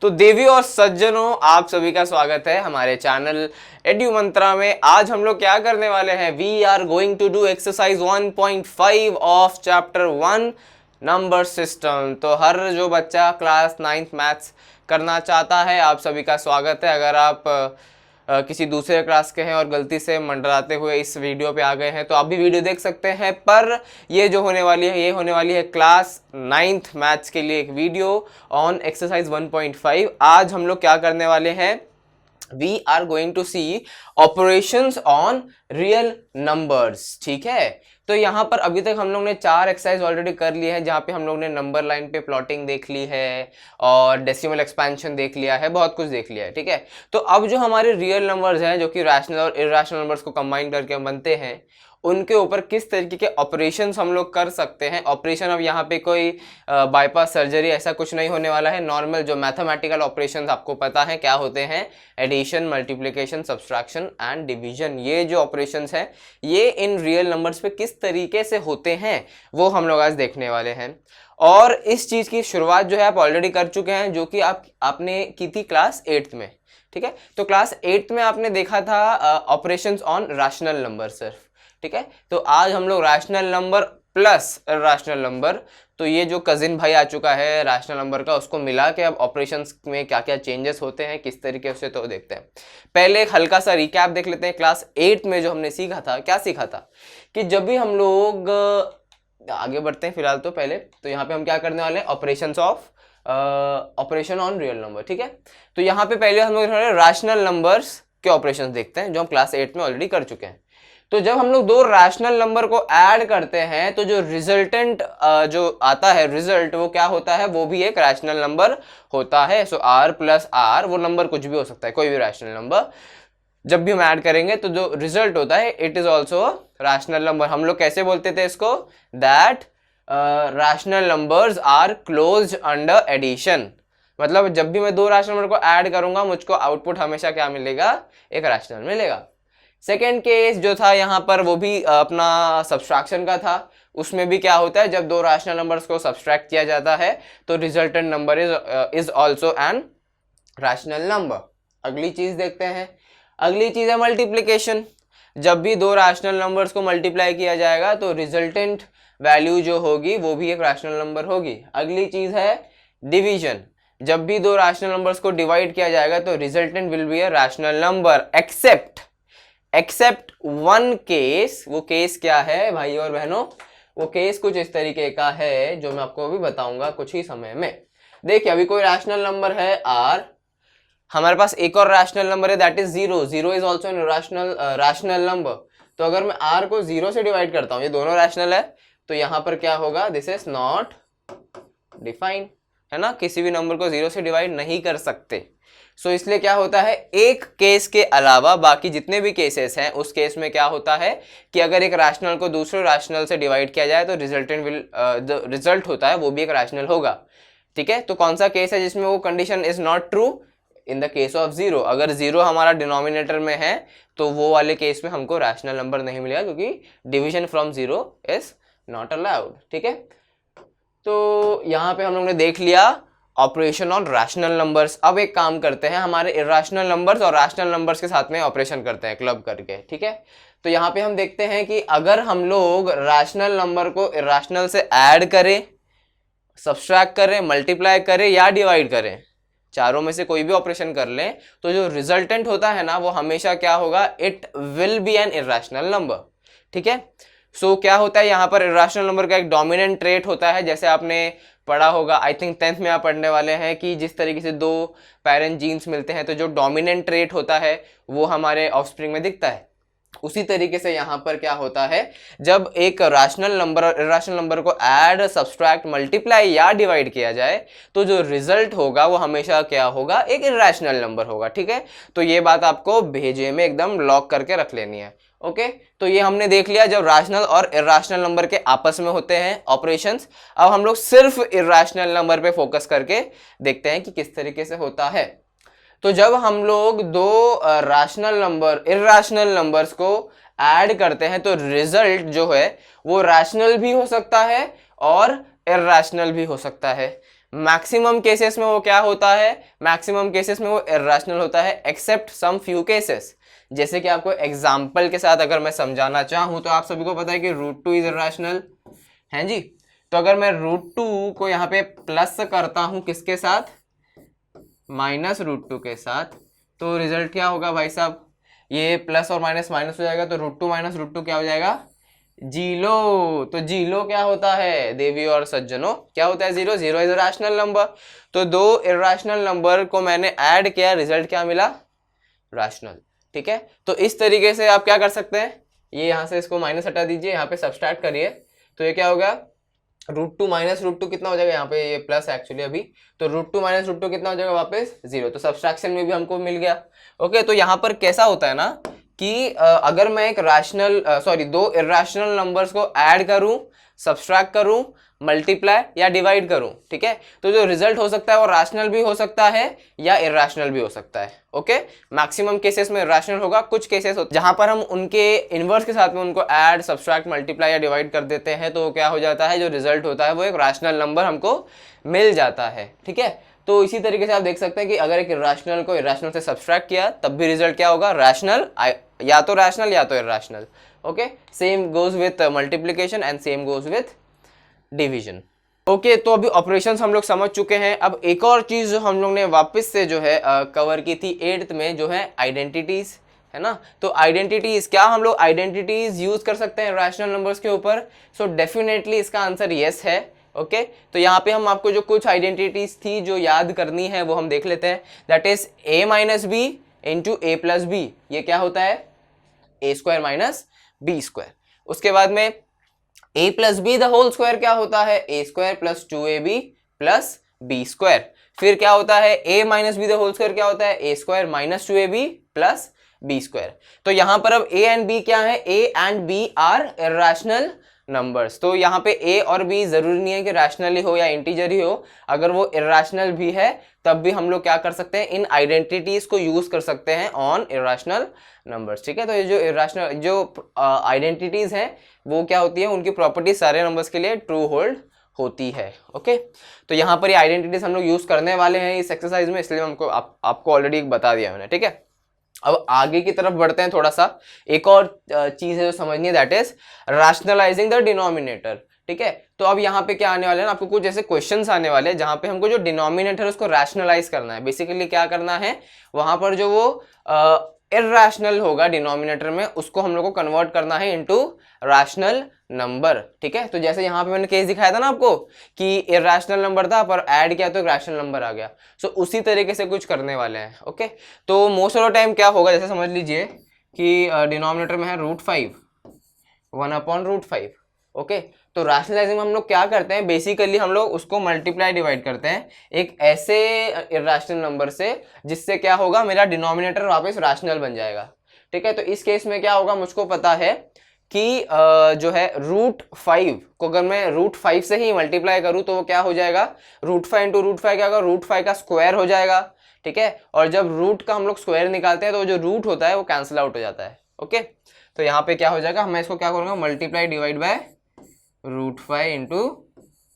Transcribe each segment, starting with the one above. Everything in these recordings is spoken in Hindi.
तो देवी और सज्जनों, आप सभी का स्वागत है हमारे चैनल एड्यू मंत्रा में। आज हम लोग क्या करने वाले हैं, we are going to do exercise 1.5 of chapter 1 number system. तो हर जो बच्चा क्लास 9th मैथ्स करना चाहता है, आप सभी का स्वागत है। अगर आप किसी दूसरे क्लास के हैं और गलती से मंडराते हुए इस वीडियो पे आ गए हैं तो आप भी वीडियो देख सकते हैं, पर ये जो होने वाली है ये होने वाली है क्लास 9th मैथ्स के लिए एक वीडियो ऑन एक्सरसाइज 1.5। आज हम लोग क्या करने वाले हैं, we are going to see operations on real numbers. ठीक है, तो यहाँ पर अभी तक हम लोग ने 4 एक्सरसाइज ऑलरेडी कर लिए हैं, जहाँ पे हम लोग ने नंबर लाइन पे प्लॉटिंग देख ली है और डेसिमल एक्सपेंशन देख लिया है, बहुत कुछ देख लिया है। ठीक है, तो अब जो हमारे रियल नंबर्स हैं, जो कि रैशनल और इरैशनल नंबर्स को कंबाइन करके बनते हैं, उनके ऊपर किस तरीके के ऑपरेशंस हम लोग कर सकते हैं। ऑपरेशन अब यहाँ पे कोई बाईपास सर्जरी ऐसा कुछ नहीं होने वाला है। नॉर्मल जो मैथमेटिकल ऑपरेशंस आपको पता है क्या होते हैं, addition, multiplication, subtraction and division, ये जो ऑपरेशंस हैं ये इन रियल नंबर्स पे किस तरीके से होते हैं वो हम लोग आज देखने वाले हैं। और इस चीज़ की शुरुआत जो है आप ऑलरेडी कर चुके हैं, जो कि आपने की थी क्लास 8th में। ठीक है, तो क्लास 8th में आपने देखा था ऑपरेशंस ऑन रैशनल नंबर सिर्फ। ठीक है, तो आज हम लोग rational number plus rational number, तो ये जो कजिन भाई आ चुका है रैशनल नंबर का, उसको मिला के अब ऑपरेशंस में क्या क्या चेंजेस होते हैं किस तरीके से, तो देखते हैं। पहले एक हल्का सा रिकैप देख लेते हैं। क्लास 8 में जो हमने सीखा था, क्या सीखा था कि जब भी हम लोग आगे बढ़ते हैं फिलहाल तो पहले, तो यहाँ पे हम क्या करने वाले हैं, operations of operation on real number. ठीक है, तो यहाँ पे पहले हम लोग रैशनल नंबर्स के ऑपरेशंस देखते हैं, जो हम क्लास 8 में ऑलरेडी कर चुके हैं। तो जब हम लोग दो रैशनल नंबर को ऐड करते हैं तो जो रिजल्टेंट जो आता है रिजल्ट, वो क्या होता है, वो भी एक रैशनल नंबर होता है। सो r प्लस r, वो नंबर कुछ भी हो सकता है, कोई भी रैशनल नंबर जब भी हम ऐड करेंगे तो जो रिजल्ट होता है it is also rational number. हम लोग कैसे बोलते थे इसको, that rational numbers are closed under addition. मतलब जब भी मैं दो रैशनल नंबर को ऐड करूंगा मुझको आउटपुट हमेशा क्या मिलेगा, एक रैशनल मिलेगा। सेकेंड केस जो था यहाँ पर वो भी अपना सब्सट्रैक्शन का था। उसमें भी क्या होता है, जब दो रैशनल नंबर्स को सब्सट्रैक्ट किया जाता है तो resultant number is also an rational number. अगली चीज देखते हैं, अगली चीज है मल्टीप्लिकेशन। जब भी दो रैशनल नंबर्स को मल्टीप्लाई किया जाएगा तो रिजल्टेंट वैल्यू जो होगी वो भी एक रैशनल नंबर होगी। अगली चीज है डिवीजन। जब भी दो रैशनल नंबर्स को डिवाइड किया जाएगा तो resultant will be a rational number, except one case. वो केस क्या है भाई और बहनों, वो केस कुछ इस तरीके का है जो मैं आपको अभी बताऊंगा कुछ ही समय में। देखिए, अभी कोई रैशनल नंबर है r, हमारे पास एक और रैशनल नंबर है that is 0। 0 is also an rational number. तो अगर मैं r को 0 से डिवाइड करता हूं, ये दोनों रैशनल है, तो यहां पर क्या होगा, दिस इज नॉट डिफाइंड, है ना, किसी भी नंबर को 0 से डिवाइड नहीं कर सकते। सो इसलिए क्या होता है, एक केस के अलावा बाकी जितने भी केसेस हैं उस केस में क्या होता है कि अगर एक रैशनल को दूसरे रैशनल से डिवाइड किया जाए तो रिजल्टेंट जो रिजल्ट होता है वो भी एक रैशनल होगा। ठीक है, तो कौन सा केस है जिसमें वो condition is not true, in the case of 0। अगर 0 हमारा डिनोमिनेटर में है तो वो वाले केस में हमको रैशनल नंबर नहीं मिलेगा, क्योंकि division from 0 is not allowed. ठीक है, तो यहाँ पे हम लोग ने देख लिया ऑपरेशन ऑन रैशनल नंबर्स। अब एक काम करते हैं, हमारे इरैशनल नंबर्स और रैशनल नंबर्स के साथ में ऑपरेशन करते हैं क्लब करके। ठीक है, तो यहाँ पे हम देखते हैं कि अगर हम लोग रैशनल नंबर को इरैशनल से ऐड करें, सब्सट्रैक्ट करें, मल्टीप्लाई करें या डिवाइड करें, चारों में से कोई भी ऑपरेशन कर लें, तो जो रिजल्टेंट होता है ना वो हमेशा क्या होगा, it will be an irrational number. ठीक है, सो क्या होता है यहाँ पर, इरैशनल नंबर का एक डोमिनेंट ट्रेट होता है, जैसे आपने पढ़ा होगा, आई थिंक 10th में आप पढ़ने वाले हैं, कि जिस तरीके से दो पेरेंट जीन्स मिलते हैं तो जो डोमिनेंट ट्रेट होता है वो हमारे ऑफस्प्रिंग में दिखता है। उसी तरीके से यहाँ पर क्या होता है, जब एक रैशनल नंबर और इरैशनल नंबर को ऐड, सब्सट्रैक्ट, मल्टीप्लाई या डिवाइड किया जाए तो जो रिजल्ट होगा वो हमेशा क्या होगा, एक इरैशनल नंबर होगा। ठीक है, तो ये बात आपको भेजे में एकदम लॉक करके रख लेनी है। ओके, तो ये हमने देख लिया जब रैशनल और इरैशनल नंबर के आपस में होते हैं ऑपरेशंस। अब हम लोग सिर्फ इरैशनल नंबर पे फोकस करके देखते हैं कि किस तरीके से होता है। तो जब हम लोग दो रैशनल नंबर इरैशनल नंबर्स को ऐड करते हैं तो रिजल्ट जो है वो रैशनल भी हो सकता है और इरैशनल भी हो सकता है। मैक्सिमम केसेस में वो क्या होता है, मैक्सिमम केसेस में वो इर्रेशनल होता है एक्सेप्ट सम फ्यू केसेस। जैसे कि आपको एग्जांपल के साथ अगर मैं समझाना चाहूं तो आप सभी को पता है कि √2 इज इर्रेशनल है जी। तो अगर मैं √2 को यहाँ पे प्लस करता हूं किसके साथ, -√2 के साथ, तो रिजल्ट क्या होगा भाई साहब, ये प्लस और माइनस माइनस हो जाएगा, तो √2 - √2 क्या हो जाएगा, जीरो। तो जीरो क्या होता है देवी और सज्जनों, क्या होता है zero, zero is rational number. तो दो इर्रेशनल नंबर को मैंने ऐड किया, रिजल्ट क्या मिला, रैशनल। ठीक है, तो इस तरीके से आप क्या कर सकते हैं, ये यहां से इसको माइनस हटा दीजिए, यहाँ पे सब्सट्रैक्ट करिए, तो ये क्या होगा, √2 - √2 कितना हो जाएगा, यहाँ पे ये प्लस एक्चुअली अभी, तो √2 - √2 कितना हो जाएगा वापस जीरो। तो सब्सट्रैक्शन में भी हमको मिल गया। ओके, तो यहाँ पर कैसा होता है ना कि अगर मैं एक रैशनल दो इर्रेशनल नंबर्स को ऐड करूं, सब्सट्रैक्ट करूं, मल्टीप्लाई या डिवाइड करूं, ठीक है, तो जो रिजल्ट हो सकता है वो रैशनल भी हो सकता है या इर्रेशनल भी हो सकता है। ओके, मैक्सिमम केसेस में रैशनल होगा, कुछ केसेस जहां पर हम उनके इनवर्स के साथ में उनको ऐड, सब्सट्रैक्ट, मल्टीप्लाई या डिवाइड कर देते हैं, तो क्या हो जाता है, जो रिजल्ट होता है वो एक रैशनल नंबर हमको मिल जाता है। ठीक है, तो इसी तरीके से आप देख सकते हैं कि अगर एक इर्रेशनल को इर्रेशनल से सब्सट्रैक्ट किया तब भी रिजल्ट क्या होगा, रैशनल, या तो रैशनल या तो irrational. Okay, same goes with multiplication and same goes with division. Okay, तो अभी ऑपरेशंस हम लोग समझ चुके हैं। अब एक और चीज जो हम लोग ने वापस से जो है कवर की थी 8th में, जो है आइडेंटिटीज, है ना। तो आइडेंटिटीज, क्या हम लोग आइडेंटिटीज यूज कर सकते हैं रैशनल नंबर्स के ऊपर, सो डेफिनेटली इसका आंसर यस है। ओके, तो यहाँ पे हम आपको जो कुछ आइडेंटिटीज थी जो याद करनी है वो हम देख लेते हैं। That is a - b into a + b, ये क्या होता है, a² - b²। उसके बाद में a + b the whole square क्या होता है, a² + 2ab + b²। फिर क्या होता है, a - b the whole square क्या होता है, a² - 2ab + b²। तो यहां पर अब a एंड b क्या है, a and b are irrational numbers. तो यहाँ पे a और b जरूरी नहीं है कि रैशनल ही हो या इंटीजर ही हो, अगर वो इर्रेशनल भी है तब भी हम लोग क्या कर सकते हैं, इन आइडेंटिटीज को यूज कर सकते हैं ऑन इर्रेशनल नंबर्स। ठीक है, तो ये जो इर्रेशनल जो आइडेंटिटीज हैं वो क्या होती है, उनकी प्रॉपर्टी सारे नंबर्स के लिए ट्रू होल्ड होती है। ओके, तो यहाँ पर ये आइडेंटिटीज हम लोग यूज करने वाले हैं इस एक्सरसाइज में, इसलिए हमको आपको ऑलरेडी बता दिया मैंने। ठीक है, अब आगे की तरफ बढ़ते हैं थोड़ा सा। एक और चीज है जो समझनी है, that is rationalising the denominator. ठीक है, तो अब यहाँ पे क्या आने वाले हैं ना, आपको कुछ ऐसे क्वेश्चंस आने वाले हैं जहां पे हमको जो डिनोमिनेटर है उसको रैशनलाइज करना है। बेसिकली क्या करना है, वहां पर जो वो इर्रेशनल होगा डिनोमिनेटर में, उसको हम लोग को कन्वर्ट करना है इनटू रैशनल नंबर। ठीक है, तो जैसे यहाँ पे मैंने केस दिखाया था ना आपको कि इर्रेशनल नंबर था पर ऐड किया तो एक रैशनल नंबर आ गया, सो उसी तरीके से कुछ करने वाले हैं। ओके, तो मोस्ट ऑफ द टाइम क्या होगा, जैसे समझ लीजिए कि डिनोमिनेटर में है √5, 1/√5। ओके, तो रैशनलाइजिंग में हम लोग क्या करते हैं, बेसिकली हम लोग उसको मल्टीप्लाई डिवाइड करते हैं एक ऐसे इर्रेशनल नंबर से जिससे क्या होगा, मेरा डिनोमिनेटर वापस रैशनल बन जाएगा। ठीक है, तो इस केस में क्या होगा, मुझको पता है कि जो है √5 को अगर मैं √5 से ही मल्टीप्लाई करूं तो वो क्या हो जाएगा, √5 इंटू √5 क्या होगा, √5 का स्क्वायर हो जाएगा। ठीक है, और जब रूट का हम लोग स्क्वायर निकालते हैं तो जो रूट होता है वो कैंसिल आउट हो जाता है। ओके, तो यहाँ पे क्या हो जाएगा, मैं इसको क्या करूंगा, मल्टीप्लाई डिवाइड बाय √5 इंटू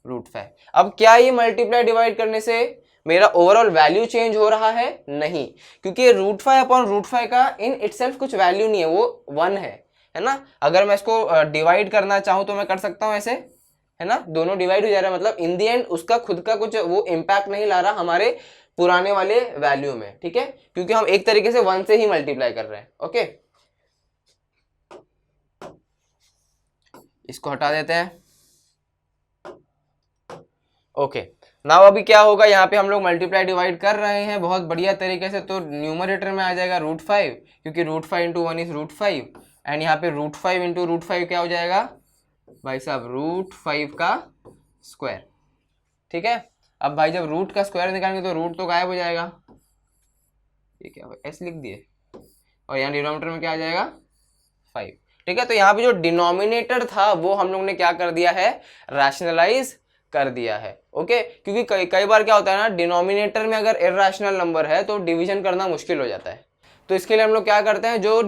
√5। अब क्या ये मल्टीप्लाई डिवाइड करने से मेरा ओवरऑल वैल्यू चेंज हो रहा है, नहीं, क्योंकि √5/√5 का इन इटसेल्फ कुछ वैल्यू नहीं है, वो 1 है ना। अगर मैं इसको डिवाइड करना चाहूं तो मैं कर सकता हूं ऐसे, है ना, दोनों डिवाइड हो जा रहा है, मतलब इन दी एंड उसका खुद का कुछ वो इम्पैक्ट नहीं ला रहा हमारे पुराने वाले वैल्यू में। ठीक है, क्योंकि हम एक तरीके से 1 से ही मल्टीप्लाई कर रहे हैं। ओके, इसको हटा देते हैं। ओके, नाउ अभी क्या होगा, यहाँ पे हम लोग मल्टीप्लाई डिवाइड कर रहे हैं बहुत बढ़िया तरीके से, तो न्यूमरेटर में आ जाएगा √5, क्योंकि √5 इंटू 1 इज √5, एंड यहाँ पे √5 इंटू √5 क्या हो जाएगा भाई साहब, √5 का स्क्वायर। ठीक है, अब भाई जब रूट का स्क्वायर निकालेंगे तो रूट तो गायब हो जाएगा, ये क्या हो, s लिख दिए, और यहाँ डिनोमिनेटर में क्या आ जाएगा 5। ठीक है, तो यहाँ पे जो डिनोमिनेटर था वो हम लोग ने क्या कर दिया है, रैशनलाइज कर दिया है। ओके, क्योंकि कई बार क्या होता है ना, डिनोमिनेटर में अगर इर्रेशनल नंबर है तो डिवीजन करना मुश्किल हो जाता है, तो इसके लिए हम लोग क्या करते हैं, जो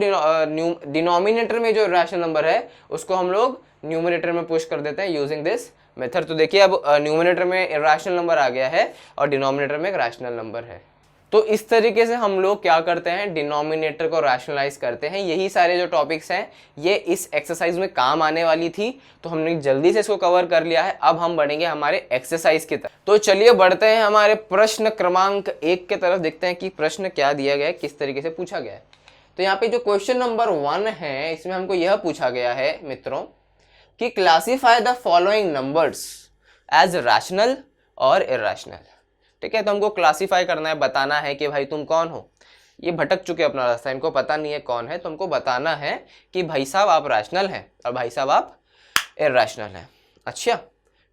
डिनोमिनेटर में जो इर्रेशनल नंबर है उसको हम लोग न्यूमरेटर में पुश कर देते हैं यूजिंग दिस मेथड तो देखिए, अब न्यूमरेटर में इर्रेशनल नंबर आ गया है और डिनोमिनेटर में एक रैशनल नंबर है। तो इस तरीके से हम लोग क्या करते हैं, डिनोमिनेटर को रैशनलाइज करते हैं। यही सारे जो टॉपिक्स हैं ये इस एक्सरसाइज में काम आने वाली थी, तो हमने जल्दी से इसको कवर कर लिया है। अब हम बढ़ेंगे हमारे एक्सरसाइज की तरफ। तो चलिए बढ़ते हैं हमारे प्रश्न क्रमांक 1 के तरफ, देखते हैं कि प्रश्न क्या दिया गया है, किस तरीके से पूछा गया है। तो यहाँ पे जो क्वेश्चन नंबर 1 है, इसमें हमको यह पूछा गया है मित्रों कि classify the following numbers as rational और इर्रेशनल। ठीक है, तो हमको क्लासीफाई करना है, बताना है कि भाई तुम कौन हो। ये भटक चुके अपना रास्ता, इनको पता नहीं है कौन है, तो हमको बताना है कि भाई साहब आप रैशनल हैं और भाई साहब आप इर्रेशनल हैं। अच्छा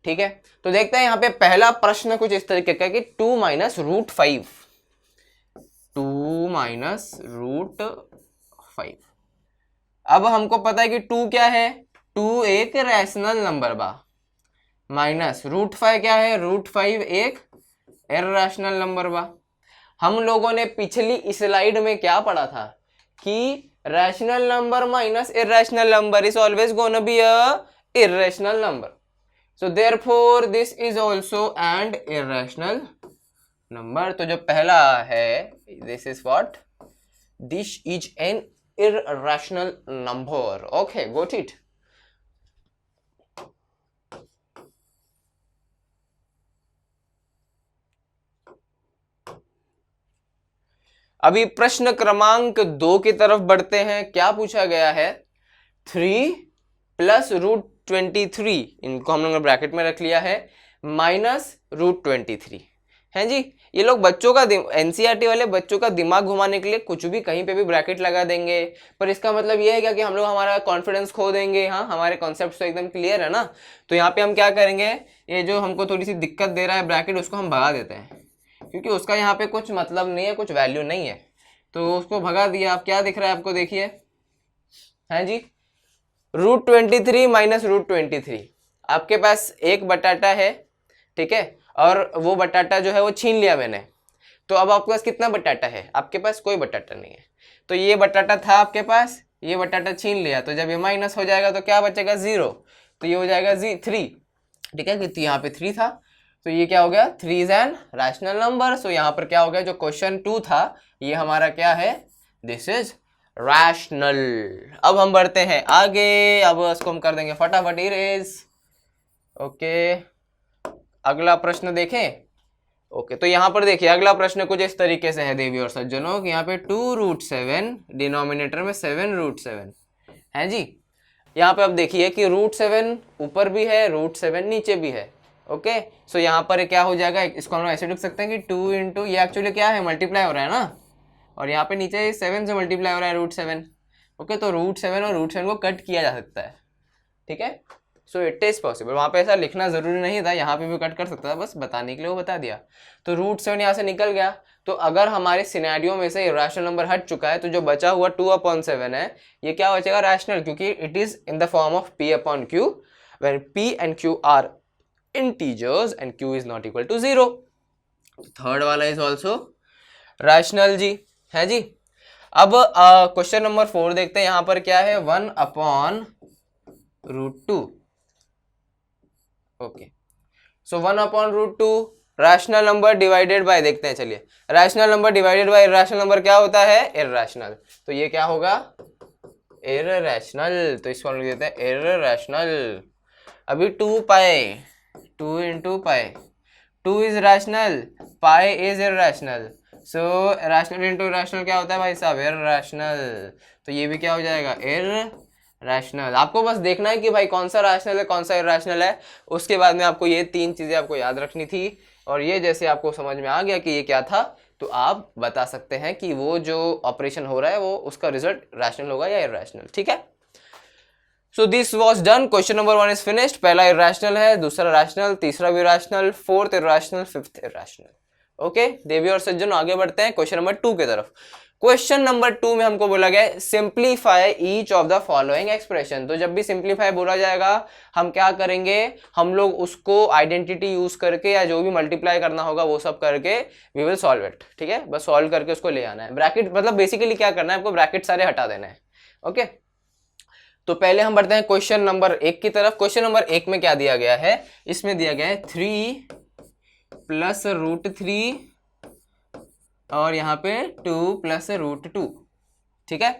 ठीक है, तो देखते हैं यहाँ पे पहला प्रश्न कुछ इस तरीके का कि 2 माइनस रूट 5, 2 माइनस रूट 5। अब हमको पता है कि 2 क्या है, 2 एक रैशनल नंबर बा, माइनस रूट 5 क्या है, रूट 5 एक इर्रेशनल नंबर बा। हम लोगों ने पिछली स्लाइड में क्या पढ़ा था कि rational number minus irrational number is always gonna be a irrational number, so therefore this is also and irrational number. तो जो पहला है this is what, this is an irrational number. Okay got it. अभी प्रश्न क्रमांक 2 की तरफ बढ़ते हैं। क्या पूछा गया है, 3 प्लस रूट 23, इनको हम लोग ने ब्रैकेट में रख लिया है, माइनस रूट 23 है जी। ये लोग बच्चों का एनसीईआरटी वाले बच्चों का दिमाग घुमाने के लिए कुछ भी कहीं पे भी ब्रैकेट लगा देंगे, पर इसका मतलब ये है क्या कि हम लोग हमारा कॉन्फिडेंस खो देंगे। हाँ, हमारे कॉन्सेप्ट तो एकदम क्लियर है ना। तो यहाँ पे हम क्या करेंगे, ये जो हमको थोड़ी सी दिक्कत दे रहा है ब्रैकेट, उसको हम भगा देते हैं, क्योंकि उसका यहाँ पे कुछ मतलब नहीं है, कुछ वैल्यू नहीं है, तो उसको भगा दिया। आप क्या दिख रहा है आपको, देखिए हैं जी, रूट 23 माइनस रूट 23। आपके पास एक बटाटा है, ठीक है, और वो बटाटा जो है वो छीन लिया मैंने, तो अब आपके पास कितना बटाटा है, आपके पास कोई बटाटा नहीं है। तो ये बटाटा था आपके पास, ये बटाटा छीन लिया, तो जब ये माइनस हो जाएगा तो क्या बचेगा, 0, तो ये हो जाएगा 3। ठीक है, कि यहाँ पे 3 था, तो ये क्या हो गया, 3 इज एन रैशनल नंबर। सो यहाँ पर क्या हो गया, जो क्वेश्चन 2 था ये हमारा क्या है, दिस इज रैशनल। अब हम बढ़ते हैं आगे, अब इसको हम कर देंगे फटाफट इरेज। ओके, अगला प्रश्न देखें। ओके, तो यहाँ पर देखिए अगला प्रश्न कुछ इस तरीके से है देवी और सज्जनों कि यहाँ पे 2 रूट 7, डिनोमिनेटर में 7 रूट 7 है जी। यहाँ पे अब देखिए कि रूट 7 ऊपर भी है, रूट 7 नीचे भी है। ओके, सो यहाँ पर क्या हो जाएगा, इसको हम ऐसे लिख सकते हैं कि 2 इंटू, ये एक्चुअली क्या है, मल्टीप्लाई हो रहा है ना, और यहाँ पे नीचे 7 से मल्टीप्लाई हो रहा है, रूट 7। ओके, तो रूट 7 और रूट 7 को कट किया जा सकता है। ठीक है, सो इट इज पॉसिबल। वहाँ पे ऐसा लिखना जरूरी नहीं था, यहाँ पे भी कट कर सकता था, बस बताने के लिए वो बता दिया। तो रूट 7 यहाँ से निकल गया, तो अगर हमारे सिनेरियो में से रैशनल नंबर हट चुका है, तो जो बचा हुआ 2/7 है, ये क्या बचेगा, रैशनल, क्योंकि it is in the form of P/Q, when P and Q are integers and Q is not equal to 0। Third वाला इज ऑल्सो रैशनल जी, है जी। अब क्वेश्चन नंबर 4 देखते हैं। यहाँ पर क्या है, 1/√2। Okay, so 1/√2 rational number divided by, देखते हैं चलिए, rational number divided by irrational number क्या होता है, इर्रेशनल। तो ये क्या होगा, इर्रेशनल, तो इसको हम लिख देते हैं इर्रेशनल। अभी 2 पाई, 2 into pi, 2 is rational, pi is irrational, so rational into rational क्या होता है भाई साहब, इर्रेशनल। तो ये भी क्या हो जाएगा, इर्रेशनल। आपको बस देखना है कि भाई कौन सा रैशनल है कौन सा इर्रेशनल है, उसके बाद में आपको ये 3 चीजें आपको याद रखनी थी, और ये जैसे आपको समझ में आ गया कि ये क्या था, तो आप बता सकते हैं कि वो जो ऑपरेशन हो रहा है वो उसका रिजल्ट रैशनल होगा या इर्रेशनल। ठीक है, so this was done. Question number 1 is finished. पहला इर्रेशनल है, दूसरा रैशनल, तीसरा भी rational, fourth irrational, fifth irrational. Okay देवी और सज्जनों, आगे बढ़ते हैं क्वेश्चन नंबर 2 की तरफ। क्वेश्चन नंबर 2 में हमको बोला गया simplify each of the following expression. तो जब भी सिंप्लीफाई बोला जाएगा हम क्या करेंगे, हम लोग उसको आइडेंटिटी यूज करके या जो भी मल्टीप्लाई करना होगा वो सब करके वी विल सॉल्व इट। ठीक है, बस सॉल्व करके उसको ले आना है। ब्रैकेट मतलब बेसिकली क्या करना है, आपको ब्रैकेट सारे हटा देना है। ओके, तो पहले हम बढ़ते हैं क्वेश्चन नंबर 1 की तरफ। क्वेश्चन नंबर 1 में क्या दिया गया है, इसमें दिया गया है 3 प्लस रूट 3 और यहाँ पे 2 प्लस रूट 2। ठीक है,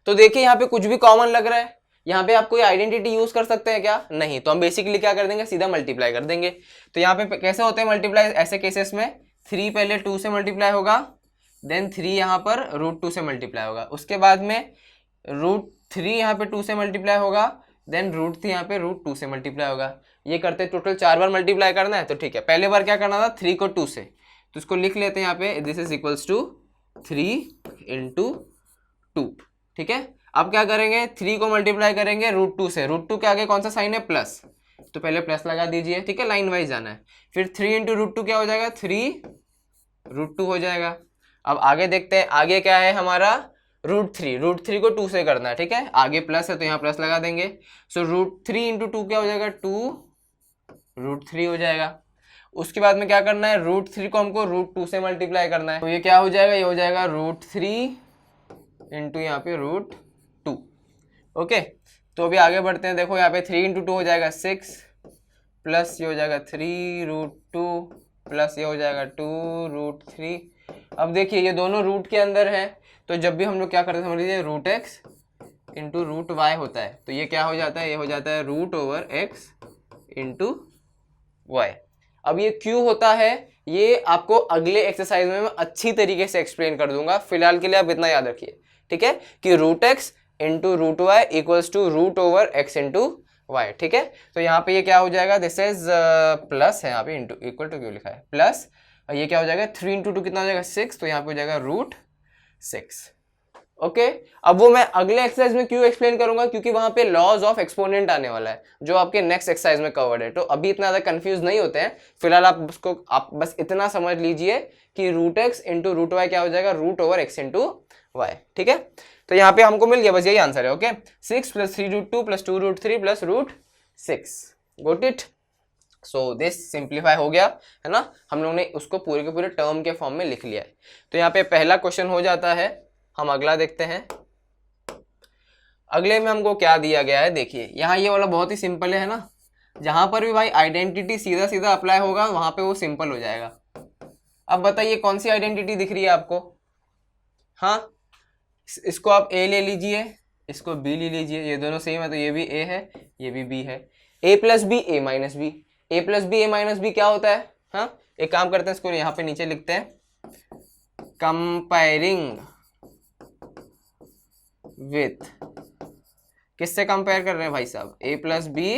तो देखिए यहाँ पे कुछ भी कॉमन लग रहा है। यहाँ पे आप कोई आइडेंटिटी यूज कर सकते हैं क्या? नहीं। तो हम बेसिकली क्या कर देंगे, सीधा मल्टीप्लाई कर देंगे। तो यहाँ पे कैसे होते हैं मल्टीप्लाई ऐसे केसेस में, 3 पहले 2 से मल्टीप्लाई होगा, देन 3 यहाँ पर रूट 2 से मल्टीप्लाई होगा, उसके बाद में रूट 3 यहाँ पे 2 से मल्टीप्लाई होगा, देन रूट 3 यहाँ पे रूट 2 से मल्टीप्लाई होगा। ये करते टोटल 4 बार मल्टीप्लाई करना है। तो ठीक है, पहले बार क्या करना था, 3 को 2 से, तो इसको लिख लेते हैं यहाँ पे, this is equals to 3 into 2। ठीक है, अब क्या करेंगे, 3 को मल्टीप्लाई करेंगे रूट 2 से, रूट 2 के आगे कौन सा साइन है, प्लस, तो पहले प्लस लगा दीजिए। ठीक है, लाइन वाइज जाना है। फिर 3 इंटू रूट 2 क्या हो जाएगा, 3 रूट 2 हो जाएगा। अब आगे देखते हैं, आगे क्या है हमारा, रूट 3, रूट 3 को 2 से करना है। ठीक है, आगे प्लस है तो यहाँ प्लस लगा देंगे। सो रूट 3 इंटू 2 क्या हो जाएगा, 2 रूट 3 हो जाएगा। उसके बाद में क्या करना है, रूट 3 को हमको रूट 2 से मल्टीप्लाई करना है, तो ये क्या हो जाएगा, ये हो जाएगा रूट 3 इंटू यहाँ पे रूट 2। ओके, तो अभी आगे बढ़ते हैं। देखो यहाँ पे 3 इंटू 2 हो जाएगा 6, प्लस ये हो जाएगा 3 रूट 2, प्लस ये हो जाएगा 2 रूट 3। अब देखिए ये दोनों रूट के अंदर है, तो जब भी हम लोग क्या करते हैं, समझ लीजिए root x into root y होता है, तो ये क्या हो जाता है, ये हो जाता है root over x into y. अब ये क्यों होता है, ये आपको अगले एक्सरसाइज में मैं अच्छी तरीके से एक्सप्लेन कर दूंगा। फिलहाल के लिए आप इतना याद रखिए, ठीक है, कि root x into root y equals to root over x into y. ठीक है, तो यहाँ पे ये क्या हो जाएगा, दिस इज प्लस है, यहाँ पे इंटू इक्वल टू क्यों लिखा है, प्लस, ये क्या हो जाएगा, 3 इंटू 2 कितना हो जाएगा, 6, तो यहाँ पे हो जाएगा रूट 6। ओके, अब वो मैं अगले एक्सरसाइज में क्यों एक्सप्लेन करूंगा, क्योंकि वहां पे लॉज ऑफ एक्सपोनेंट आने वाला है जो आपके नेक्स्ट एक्सरसाइज में कवर्ड है। तो अभी इतना ज्यादा कंफ्यूज नहीं होते हैं, फिलहाल आप बस इतना समझ लीजिए कि root x into root y क्या हो जाएगा, root over x into y. ठीक है, तो यहाँ पे हमको मिल गया, बस यही आंसर है। Okay, 6 plus 3 root 2 plus 2 root 3 plus root 6, got it. So this simplify हो गया है ना, हम लोगों ने उसको पूरे के पूरे टर्म के फॉर्म में लिख लिया है। तो यहाँ पे पहला क्वेश्चन हो जाता है। हम अगला देखते हैं। अगले में हमको क्या दिया गया है, देखिए यहाँ ये वाला बहुत ही सिंपल है ना, जहां पर भी भाई आइडेंटिटी सीधा सीधा अप्लाई होगा वहां पे वो सिंपल हो जाएगा। अब बताइए कौन सी आइडेंटिटी दिख रही है आपको, हाँ, इसको आप ए ले लीजिए, इसको बी ले लीजिए, ये दोनों सेम है, तो ये भी ए है, ये भी बी है। A plus B A minus B, A plus B A minus B क्या होता है, हाँ, एक काम करते हैं, इसको यहाँ पे नीचे लिखते हैं, कंपेयरिंग विथ, किससे कंपेयर कर रहे हैं भाई साहब, ए प्लस बी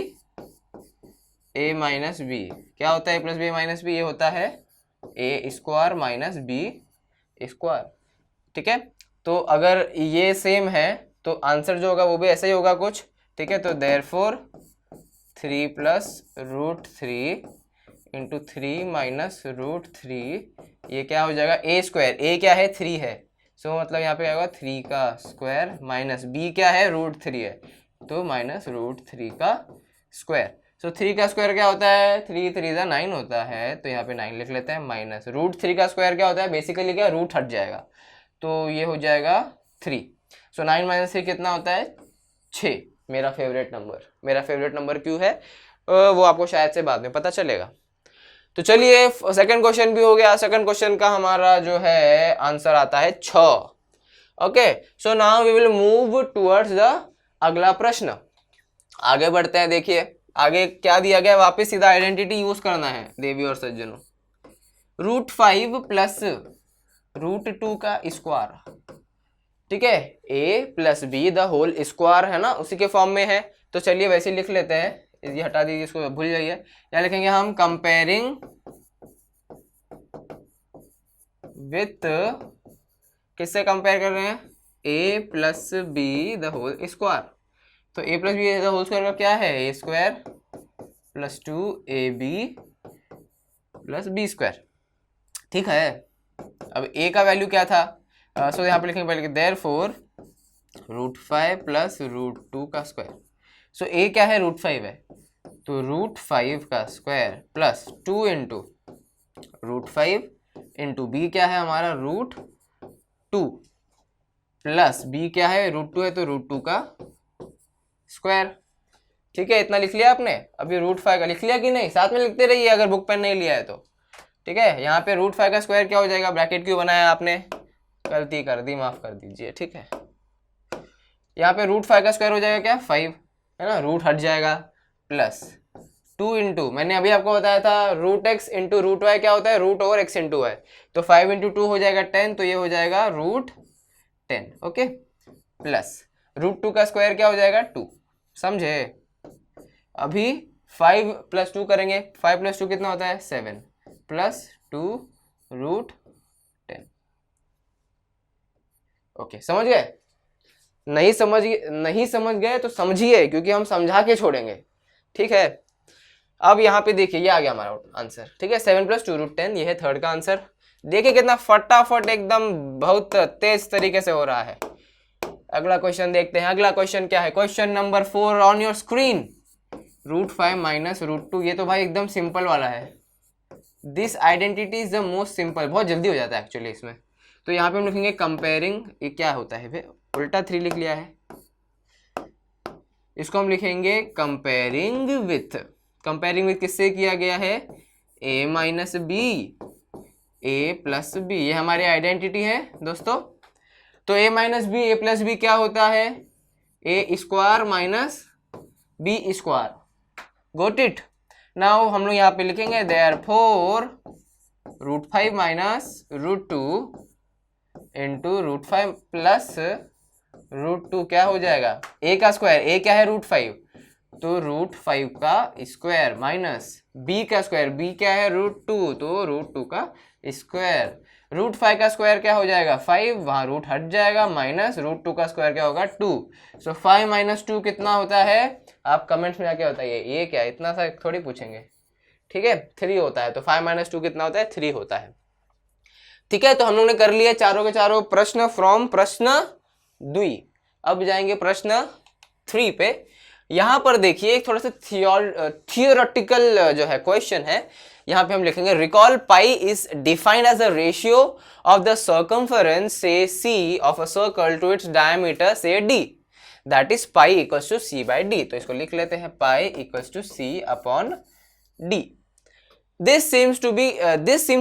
ए माइनस बी। क्या होता है a plus B A minus B, ये होता है ए स्क्वायर माइनस बी स्क्वायर। ठीक है, तो अगर ये सेम है तो आंसर जो होगा वो भी ऐसा ही होगा कुछ। ठीक है, तो therefore 3 plus root 3 into 3 minus root 3, ये क्या हो जाएगा, ए स्क्वायर, ए क्या है 3 है, सो मतलब यहाँ पे क्या होगा 3 का स्क्वायर माइनस बी क्या है रूट 3 है, तो माइनस रूट 3 का स्क्वायर। सो 3 का स्क्वायर क्या होता है, 3 3 जा 9 होता है, तो यहाँ पे 9 लिख लेते हैं, माइनस रूट 3 का स्क्वायर क्या होता है, बेसिकली क्या, रूट हट जाएगा, तो ये हो जाएगा 3। सो 9 माइनस 3 कितना होता है, 6। मेरा फेवरेट नंबर क्यों है वो आपको शायद से बाद में पता चलेगा। तो चलिए सेकंड क्वेश्चन भी हो गया। सेकंड क्वेश्चन का हमारा जो है आंसर आता है 6। Okay, so now we will move towards the अगला प्रश्न। आगे बढ़ते हैं। देखिए आगे क्या दिया गया है, वापस सीधा आइडेंटिटी यूज करना है देवी और सज्जनों। रूट 5 प्लस रूट 2 का स्क्वायर, ठीक है, a plus b the whole square है ना, उसी के फॉर्म में है। तो चलिए वैसे लिख लेते हैं, ये हटा दीजिए, इसको भूल जाइए। क्या लिखेंगे हम, कंपेयरिंग विथ, किससे कंपेयर कर रहे हैं, a plus b the whole square. तो a plus b the whole square का क्या है, ए square plus 2ab plus b square. ठीक है, अब ए का वैल्यू क्या था, सो यहाँ पे लिखेंगे पहले देयरफॉर रूट 5 प्लस रूट 2 का स्क्वायर। सो ए क्या है, रूट 5 है, तो रूट 5 का square plus 2 into root 5 into B क्या है हमारा, रूट 2 प्लस बी क्या है, रूट 2 है, तो रूट 2 का स्क्वायर। ठीक है, इतना लिख लिया आपने। अभी √5 का लिख लिया कि नहीं, साथ में लिखते रहिए अगर बुक पेन नहीं लिया है तो। ठीक है, यहाँ पे √5 का स्क्वायर क्या हो जाएगा, ब्रैकेट क्यों बनाया आपने, गलती कर दी, माफ कर दीजिए। ठीक है, यहाँ पे √5 का स्क्वायर हो जाएगा क्या, 5, है ना, रूट हट जाएगा, प्लस 2 इंटू, मैंने अभी आपको बताया था √x इंटू √y क्या होता है, √x इंटू y, तो 5 इंटू 2 हो जाएगा 10, तो ये हो जाएगा √10। ओके, प्लस √2 का स्क्वायर क्या हो जाएगा 2, समझे। अभी 5 + 2 करेंगे, 5 + 2 कितना होता है 7, प्लस 2 √10। ओके, समझ गए, नहीं समझ गए तो समझिए, क्योंकि हम समझा के छोड़ेंगे। ठीक है, अब यहाँ पे देखिए ये आ गया हमारा आंसर। ठीक है, 7 + 2 √10, ये है थर्ड का आंसर। देखिए कितना फटाफट एकदम बहुत तेज तरीके से हो रहा है। अगला क्वेश्चन देखते हैं। अगला क्वेश्चन क्या है, question number 4 on your screen. √5 - √2, ये तो भाई एकदम सिंपल वाला है। This identity is the most simple, बहुत जल्दी हो जाता है एक्चुअली इसमें। तो यहाँ पे हम लिखेंगे कंपेयरिंग, ये क्या होता है भाई, उल्टा 3 लिख लिया है, इसको हम लिखेंगे कंपेयरिंग विथ। कंपेयरिंग विथ किससे किया गया है, a - b, a + b, ये हमारी आइडेंटिटी है दोस्तों। तो a - b, a + b क्या होता है, a² - b²। Got it. Now हम लोग यहाँ पे लिखेंगे देयरफॉर √5 - √2 इंटू √5 प्लस √2 क्या हो जाएगा, a का स्क्वायर, a क्या है √5, तो √5 का स्क्वायर माइनस b का स्क्वायर, b क्या है √2, तो √2 का स्क्वायर। √5 का स्क्वायर क्या हो जाएगा 5, वहां रूट हट जाएगा, माइनस √2 का स्क्वायर क्या होगा 2। सो 5 - 2 कितना होता है, आप कमेंट्स में आके बताइए। ये क्या, इतना सा थोड़ी पूछेंगे। ठीक है, 3 होता है, तो 5 - 2 कितना होता है, 3 होता है। ठीक है, तो हम लोग ने कर लिए चारों के चारों प्रश्न फ्रॉम प्रश्न 2। अब जाएंगे प्रश्न 3 पे। यहां पर देखिए थोड़ा सा थियोरेटिकल जो है क्वेश्चन है। यहां पे हम लिखेंगे recall pi is defined as a ratio of the circumference say c of a circle to its diameter say d, that is pi = c/d। तो इसको लिख लेते हैं, पाई = c/d। This seems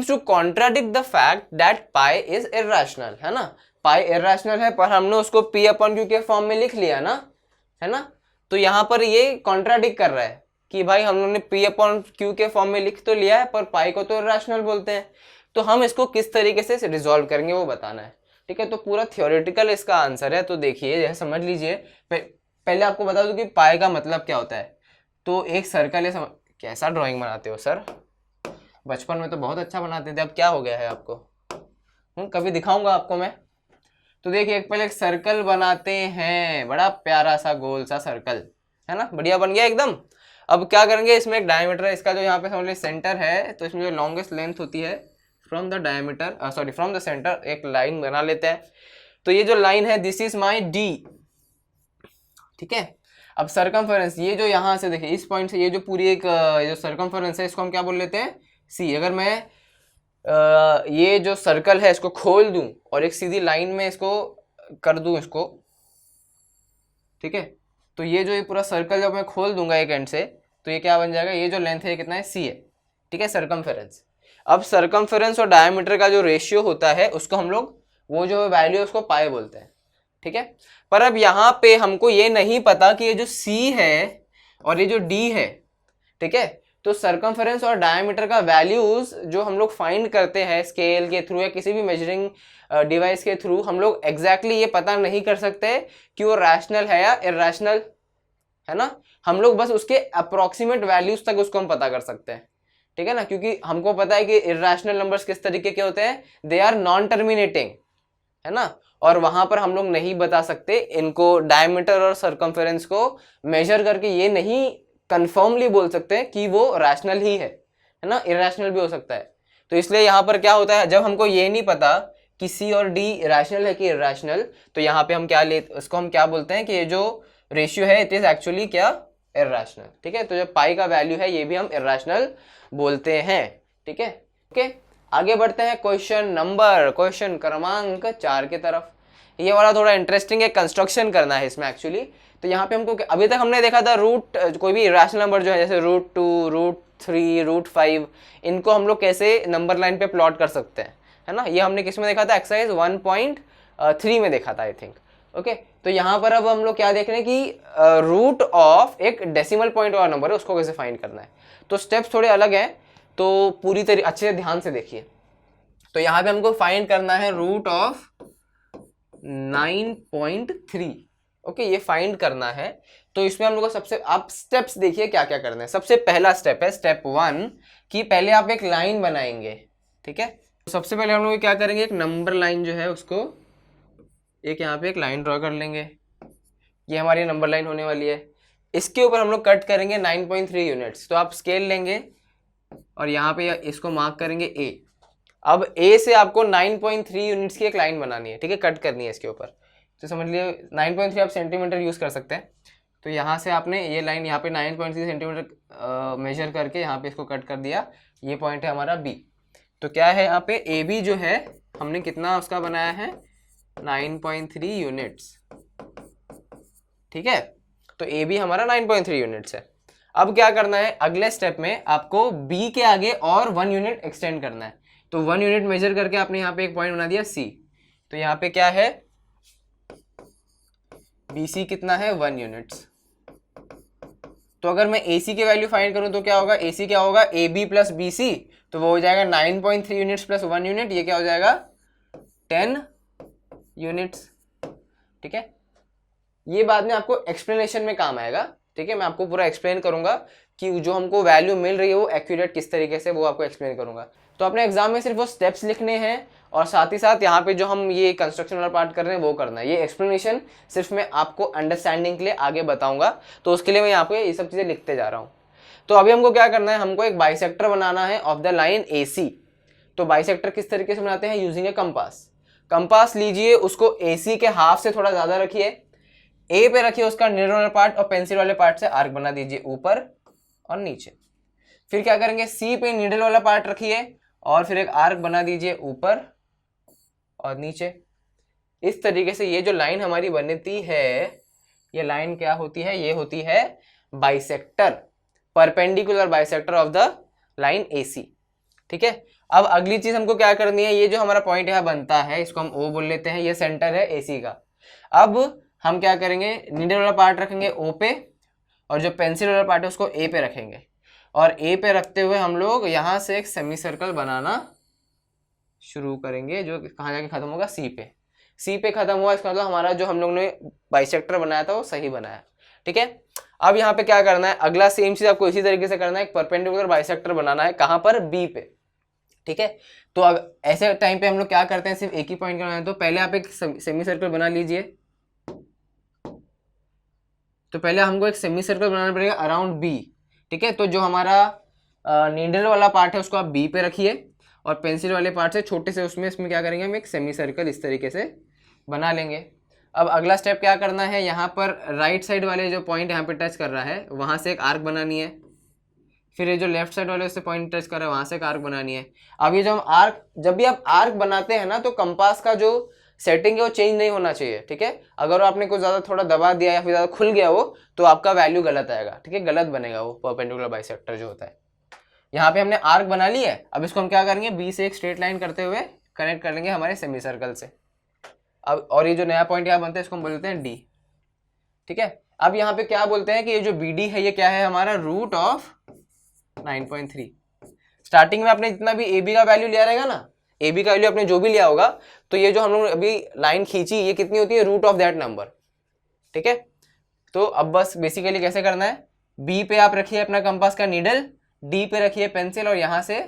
to contradict the fact that pi is irrational, है ना। पाई irrational है, पर हमने उसको p/q के फॉर्म में लिख लिया ना, है ना। तो यहाँ पर ये कॉन्ट्राडिक्ट कर रहा है कि भाई हम लोगों ने p/q के फॉर्म में लिख तो लिया है, पर पाई को तो irrational बोलते हैं। तो हम इसको किस तरीके से रिजॉल्व करेंगे वो बताना है। ठीक है, तो पूरा थियोरेटिकल इसका आंसर है। तो देखिए यह समझ लीजिए, पहले आपको बता दूं कि पाई का मतलब क्या होता है। तो एक सर्कल है, कैसा ड्राइंग बनाते हो सर, बचपन में तो बहुत अच्छा बनाते थे, अब क्या हो गया है आपको, कभी दिखाऊंगा आपको मैं। तो देखिए पहले एक सर्कल बनाते हैं, बड़ा प्यारा सा गोल सा सर्कल, है ना, बढ़िया बन गया एकदम। अब क्या करेंगे, इसमें एक डायमीटर है, इसका जो यहाँ पे समझ लीजिए सेंटर है, तो इसमें जो लॉन्गेस्ट लेंथ होती है from the diameter, sorry from the centre, एक लाइन बना लेते हैं। तो ये जो लाइन है दिस इज माई डी। ठीक है, अब सर्कमफरेंस, ये जो यहाँ से देखिए इस पॉइंट से ये जो पूरी एक जो सर्कमफरेंस है, इसको हम क्या बोल लेते हैं, सी। अगर मैं ये जो सर्कल है इसको खोल दूं और एक सीधी लाइन में इसको कर दूं इसको, ठीक है, तो ये जो ये पूरा सर्कल जब मैं खोल दूंगा एक एंड से, तो ये क्या बन जाएगा, ये जो लेंथ है कितना है, सी है। ठीक है, सर्कमफेरेंस। अब सर्कमफेरेंस और डायमीटर का जो रेशियो होता है उसको हम लोग, वो जो वैल्यू है उसको पाई बोलते हैं। ठीक है, पर अब यहाँ पे हमको ये नहीं पता कि ये जो सी है और ये जो डी है, ठीक है, तो सर्कमफेरेंस और डायमीटर का वैल्यूज जो हम लोग फाइंड करते हैं स्केल के थ्रू या किसी भी मेजरिंग डिवाइस के थ्रू, हम लोग एग्जैक्टली ये पता नहीं कर सकते कि वो रैशनल है या इरैशनल, है ना। हम लोग बस उसके अप्रोक्सीमेट वैल्यूज तक उसको हम पता कर सकते हैं। ठीक है ना, क्योंकि हमको पता है कि इरैशनल नंबर्स किस तरीके के होते हैं, दे आर नॉन टर्मिनेटिंग, है ना, और वहां पर हम लोग नहीं बता सकते इनको, डायमीटर और सर्कमफेरेंस को मेजर करके ये नहीं कंफर्मली बोल सकते हैं कि वो रैशनल ही है ना, इरैशनल भी हो सकता है। तो इसलिए यहाँ पर क्या होता है, जब हमको ये नहीं पता कि सी और डी रैशनल है कि इरैशनल, तो यहाँ पे हम क्या इसको हम क्या बोलते हैं कि ये जो रेशियो है इट इज एक्चुअली क्या, इरैशनल। ठीक है, तो जो पाई का वैल्यू है ये भी हम इरैशनल बोलते हैं। ठीक है, ओके, आगे बढ़ते हैं क्वेश्चन क्रमांक 4 की तरफ। ये वाला थोड़ा इंटरेस्टिंग है, कंस्ट्रक्शन करना है इसमें एक्चुअली। तो यहाँ पे हमको अभी तक हमने देखा था रूट, कोई भी रैशनल नंबर जो है जैसे √2, √3, √5, इनको हम लोग कैसे नंबर लाइन पे प्लॉट कर सकते हैं, है ना। ये हमने किस में देखा था, एक्सरसाइज 1.3 में देखा था आई थिंक। ओके, तो यहाँ पर अब हम लोग क्या देख रहे हैं कि रूट ऑफ एक डेसिमल पॉइंट वाला नंबर है, उसको कैसे फाइंड करना है। तो स्टेप्स थोड़े अलग हैं, तो पूरी तरह अच्छे से ध्यान से देखिए। तो यहाँ पे हमको फाइंड करना है रूट ऑफ 9.3। ओके, ये फाइंड करना है। तो इसमें हम लोग को सबसे, आप स्टेप्स देखिए क्या क्या करना है। सबसे पहला स्टेप है स्टेप 1 कि पहले आप एक लाइन बनाएंगे, ठीक है। तो सबसे पहले हम लोग क्या करेंगे, एक नंबर लाइन जो है उसको एक यहाँ पे एक लाइन ड्रॉ कर लेंगे। ये हमारी नंबर लाइन होने वाली है। इसके ऊपर हम लोग कट करेंगे 9.3 यूनिट्स। तो आप स्केल लेंगे और यहाँ पे इसको मार्क करेंगे ए। अब ए से आपको 9.3 यूनिट्स की एक लाइन बनानी है, ठीक है, कट करनी है इसके ऊपर। तो समझ लिए 9.3 आप सेंटीमीटर यूज़ कर सकते हैं। तो यहाँ से आपने ये लाइन यहाँ पे 9.3 सेंटीमीटर मेजर करके यहाँ पे इसको कट कर दिया। ये पॉइंट है हमारा बी। तो क्या है यहाँ पे ए बी जो है हमने कितना उसका बनाया है, 9.3 यूनिट्स, ठीक है। तो ए बी हमारा 9.3 यूनिट्स है। अब क्या करना है, अगले स्टेप में आपको बी के आगे और 1 यूनिट एक्सटेंड करना है। तो 1 यूनिट मेजर करके आपने यहाँ पे एक पॉइंट बना दिया सी। तो यहाँ पे क्या है, BC कितना है, 1 यूनिट्स। तो अगर मैं AC की वैल्यू फाइंड करूं तो क्या होगा, AC क्या होगा, AB प्लस BC, तो वो हो जाएगा 9.3 यूनिट्स प्लस 1 यूनिट, ये क्या हो जाएगा 10 यूनिट्स, ठीक है। ये बाद में आपको एक्सप्लेनेशन में काम आएगा, ठीक है। मैं आपको पूरा एक्सप्लेन करूंगा कि जो हमको वैल्यू मिल रही है वो एक्यूरेट किस तरीके से, वो आपको एक्सप्लेन करूंगा। तो अपने एग्जाम में सिर्फ वो स्टेप्स लिखने हैं और साथ ही साथ यहाँ पे जो हम ये कंस्ट्रक्शन वाला पार्ट कर रहे हैं वो करना है। ये एक्सप्लेनेशन सिर्फ मैं आपको अंडरस्टैंडिंग के लिए आगे बताऊंगा, तो उसके लिए मैं यहाँ पे ये सब चीज़ें लिखते जा रहा हूँ। तो अभी हमको क्या करना है, हमको एक बाइसेक्टर बनाना है ऑफ द लाइन AC। तो बाइसेक्टर किस तरीके से बनाते हैं, यूजिंग ए कंपास। कंपास लीजिए, उसको AC के हाफ से थोड़ा ज़्यादा रखिए, A पे रखिए उसका नीडल वाला पार्ट और पेंसिल वाले पार्ट से आर्क बना दीजिए ऊपर और नीचे। फिर क्या करेंगे, C पे नीडल वाला पार्ट रखिए और फिर एक आर्क बना दीजिए ऊपर और नीचे। इस तरीके से ये जो लाइन हमारी बनती है, ये लाइन क्या होती है, ये होती है bisector, perpendicular bisector of the line AC, ठीक है। अब अगली चीज हमको क्या करनी है, ये जो हमारा पॉइंट यहाँ बनता है इसको हम O बोल लेते हैं, ये सेंटर है AC का। अब हम क्या करेंगे, नीडल वाला पार्ट रखेंगे O पे और जो पेंसिल वाला पार्ट है उसको A पे रखेंगे। और A पे रखते हुए हम लोग यहाँ से एक सेमी सर्कल बनाना शुरू करेंगे जो कहाँ जाके खत्म होगा, C पे खत्म हुआ। इसका मतलब हमारा जो हम लोग ने बाइसेक्टर बनाया था वो सही बनाया, ठीक है। अब यहाँ पे क्या करना है, अगला सेम चीज आपको इसी तरीके से करना है, एक परपेंडिकुलर बाइसेक्टर बनाना है, कहाँ पर, B पे, ठीक है। तो ऐसे टाइम पे हम लोग क्या करते हैं, सिर्फ एक ही पॉइंट करना है। तो पहले आप एक सेमी सर्कल बना लीजिए। तो पहले हमको एक सेमी सर्कल बनाना पड़ेगा अराउंड B, ठीक है। तो जो हमारा नीडल वाला पार्ट है उसको आप B पे रखिए और पेंसिल वाले पार्ट से छोटे से उसमें इसमें क्या करेंगे, हम एक सेमी सर्कल इस तरीके से बना लेंगे। अब अगला स्टेप क्या करना है, यहाँ पर राइट साइड वाले जो पॉइंट यहाँ पे टच कर रहा है वहाँ से एक आर्क बनानी है। फिर ये जो लेफ्ट साइड वाले उससे पॉइंट टच कर रहा है वहाँ से एक आर्क बनानी है। अब ये जो हम आर्क, जब भी आप आर्क बनाते हैं ना, तो कंपास का जो सेटिंग है वो चेंज नहीं होना चाहिए, ठीक है। अगर आपने कुछ ज़्यादा थोड़ा दबा दिया या फिर ज़्यादा खुल गया वो, तो आपका वैल्यू गलत आएगा, ठीक है, गलत बनेगा वो परपेंडिकुलर बाइसेक्टर जो होता है। यहाँ पे हमने आर्क बना ली है। अब इसको हम क्या करेंगे, B से एक स्ट्रेट लाइन करते हुए कनेक्ट कर लेंगे हमारे सेमी सर्कल से। अब और ये जो नया पॉइंट यहाँ बनता है इसको हम बोलते हैं D, ठीक है। अब यहाँ पे क्या बोलते हैं कि ये जो BD है ये क्या है, हमारा रूट ऑफ 9.3। स्टार्टिंग में आपने जितना भी AB का वैल्यू लिया रहेगा ना, AB का वैल्यू आपने जो भी लिया होगा, तो ये जो हम लोग अभी लाइन खींची ये कितनी होती है, रूट ऑफ दैट नंबर, ठीक है। तो अब बस बेसिकली कैसे करना है, B पे आप रखिए अपना कंपास का नीडल, D पे रखिए पेंसिल और यहाँ से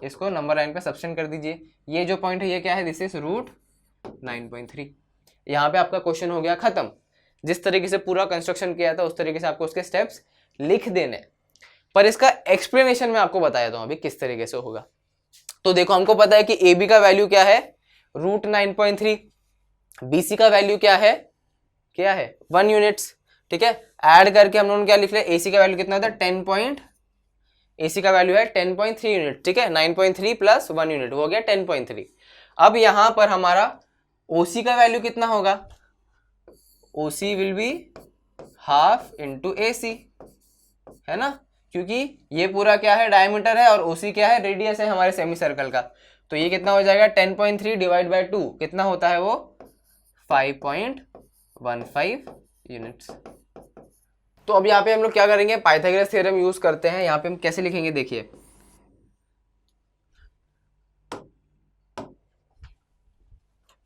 इसको नंबर लाइन पे सब्सटेंड कर दीजिए। ये जो पॉइंट है ये क्या है, दिस इज रूट 9.3। यहाँ पे आपका क्वेश्चन हो गया खत्म। जिस तरीके से पूरा कंस्ट्रक्शन किया था उस तरीके से आपको उसके स्टेप्स लिख देने, पर इसका एक्सप्लेनेशन मैं आपको बताया था अभी किस तरीके से होगा। तो देखो हमको पता है कि AB का वैल्यू क्या है, रूट 9.3, BC का वैल्यू क्या है 1 यूनिट्स, ठीक है। ऐड करके हम लोगों ने क्या लिख लिया, AC का वैल्यू कितना था, AC का वैल्यू है 10.3 यूनिट, ठीक है। 9.3 प्लस 1 यूनिट वो हो गया 10.3। अब यहाँ पर हमारा OC का वैल्यू कितना होगा, OC will be half into AC, है ना, क्योंकि ये पूरा क्या है, डायमीटर है, और OC क्या है, रेडियस है हमारे सेमी सर्कल का। तो ये कितना हो जाएगा, 10.3 डिवाइड बाई 2 कितना होता है वो, 5.15 यूनिट्स। तो अब यहाँ पे हम लोग क्या करेंगे, पाइथागोरस थ्योरम यूज करते हैं। यहाँ पे हम कैसे लिखेंगे, देखिए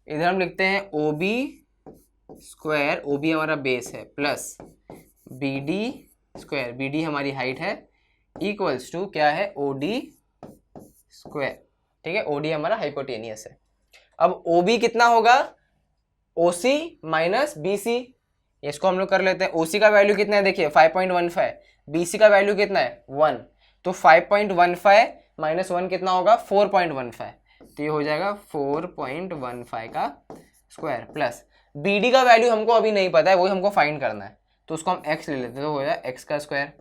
इधर हम लिखते हैं OB स्क्वायर, OB हमारा बेस है, प्लस BD स्क्वायर, BD हमारी हाइट है, इक्वल्स टू क्या है, OD स्क्वायर, ठीक है, OD हमारा हाइपोटेनियस है। अब OB कितना होगा, OC माइनस BC, इसको हम लोग कर लेते हैं। OC का वैल्यू कितना है, देखिए 5.15, BC का वैल्यू कितना है 1, तो 5.15 माइनस 1 कितना होगा, 4.15, तो ये हो जाएगा 4.15 का स्क्वायर, प्लस BD का वैल्यू हमको अभी नहीं पता है, वही हमको फाइंड करना है, तो उसको हम x ले लेते हैं, तो हो जाएगा x का स्क्वायर।